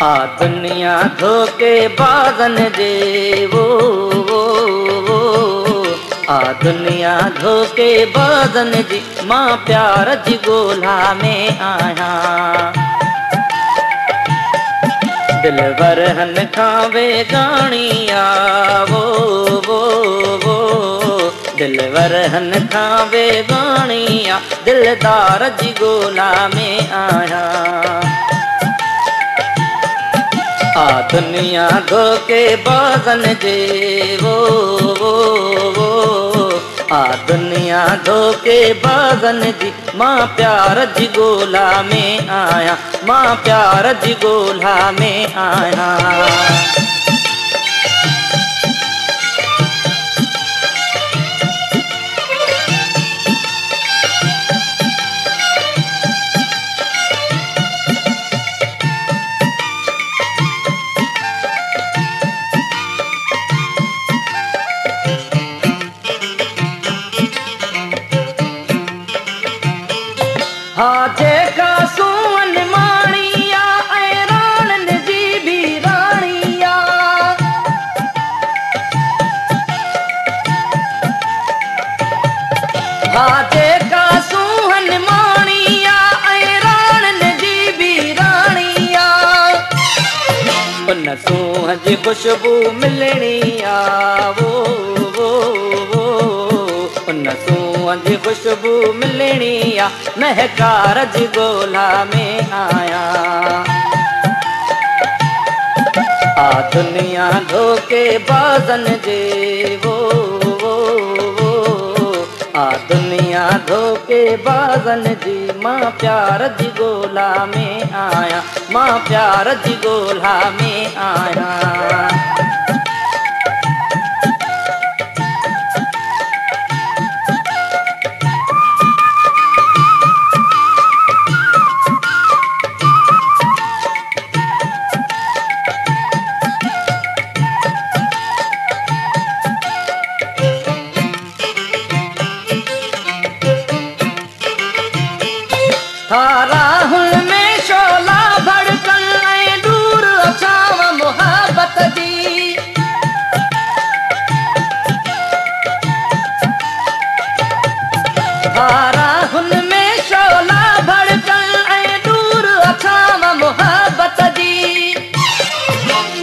आ दुनिया धोखे बाज़न जे वो आ दुनिया धोखे बाज़न जी मां प्यार जी ॻोल्हा में आहियां। दिलवर हन खां वेगाणिया वो दिलवर हन खां वेगाणिया दिलदार जी ॻोल्हा में आहियां। आ दुनिया धोखे बाज़न जे वो आ दुनिया धोखे बाज़न जी मां प्यार जी ॻोल्हा में आहियां। मां प्यार जी ॻोल्हा में आहियां। हा जेका सोन माणिया ऐं राणनि जी बि राणिया हा जेका सोहन माणिया ऐं राणनि जी बि राणिया उन सूंहं जी ख़ुशबू मिलणी आ वो उन सूंहं जी ख़ुशबू मिलणी आ महकार जी ॻोल्हा में आहियां। आ दुनिया धोखे बाज़न जे वो आ दुनिया धोखे बाज़न जी मां प्यार जी ॻोल्हा में आहियां। मां प्यार जी ॻोल्हा में आहियां। राहुल में शोला भड़कन ऐं दूर अछाव मुहब्बत जी राहुल में शोला भड़कन ऐं दूर अछाव मुहब्बत जी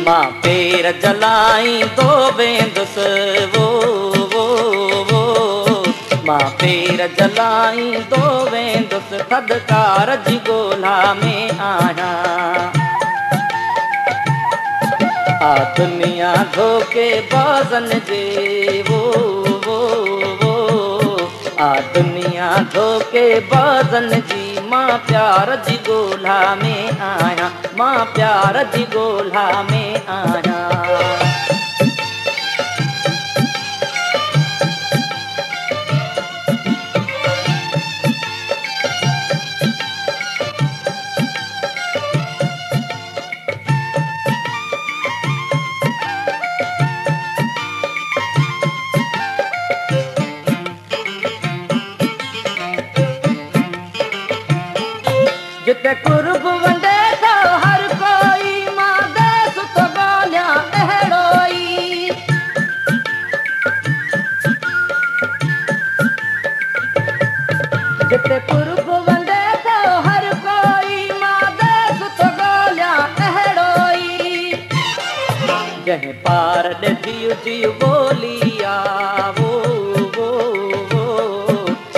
मां पेर जलाईंदो वेंदुसि वो मां पेर जलाईंदो वेंदुसि थधिकार जी ॻोल्हा में आहियां। आ दुनिया धोखे बाज़न जे वो आ दुनिया धोखे बाज़न जी मां प्यार जी ॻोल्हा में आहियां। मां प्यार जी ॻोल्हा में आहियां। जिते कुर्ब वंडे थो हर कोई मां देस तो ॻोल्हियां अहिड़ो ई जिते कुर्ब वंडे थो हर कोई मां देस तो ॻोल्हियां अहिड़ो ई जंहिं पार ॾिठी जी ॿोलिया वो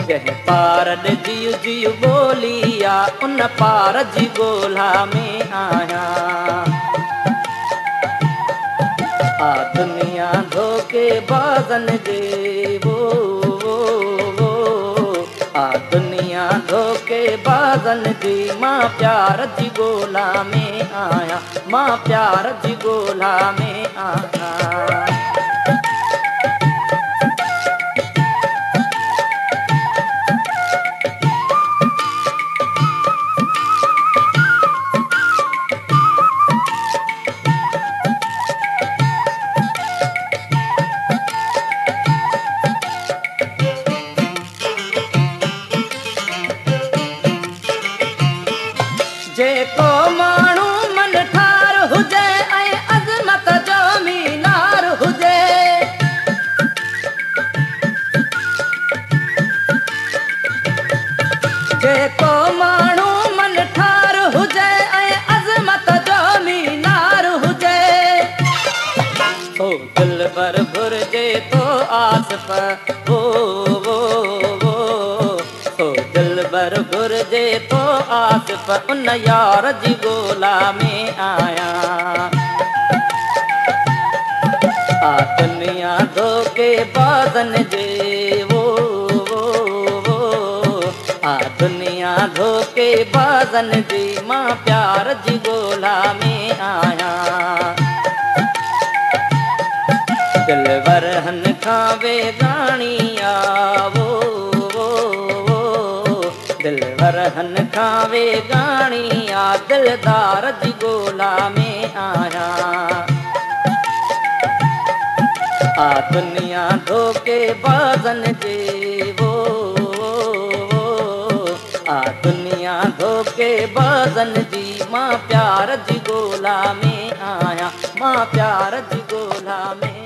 जंहिं पार ॾिठी जी ॿोलिया उन पार जी ॻोल्हा में आहियां। आ दुनिया धोखे बाज़न जे वो आ दुनिया धोखे बाज़न जी मां प्यार जी ॻोल्हा में आहियां। मां प्यार जी ॻोल्हा में आहियां। जेको माण्हू मन ठार जेको माण्हू मन ठार हुजे ऐं अज़मत जो मीनार हुजे ओ दिल भर घुर्जे तो आसिफ़ वो ओ दिल भर घुर्जे तो आसिफ़ उन यार जी ॻोल्हा में आहियां आ दुनिया धोखे बाज़न जे आ दुनिया धोखे बाज़न जी मां प्यार जी ॻोल्हा में आहियां दिलवरहन खां वेगाणी आवो दिलवरहन खां वेगाणी आ दिलदार जी ॻोल्हा में आहियां आ दुनिया धोखे बाज़न जे आ दुनिया धोखे बाज़न जी मां प्यार जी ॻोल्हा में आहियां मां प्यार जी ॻोल्हा में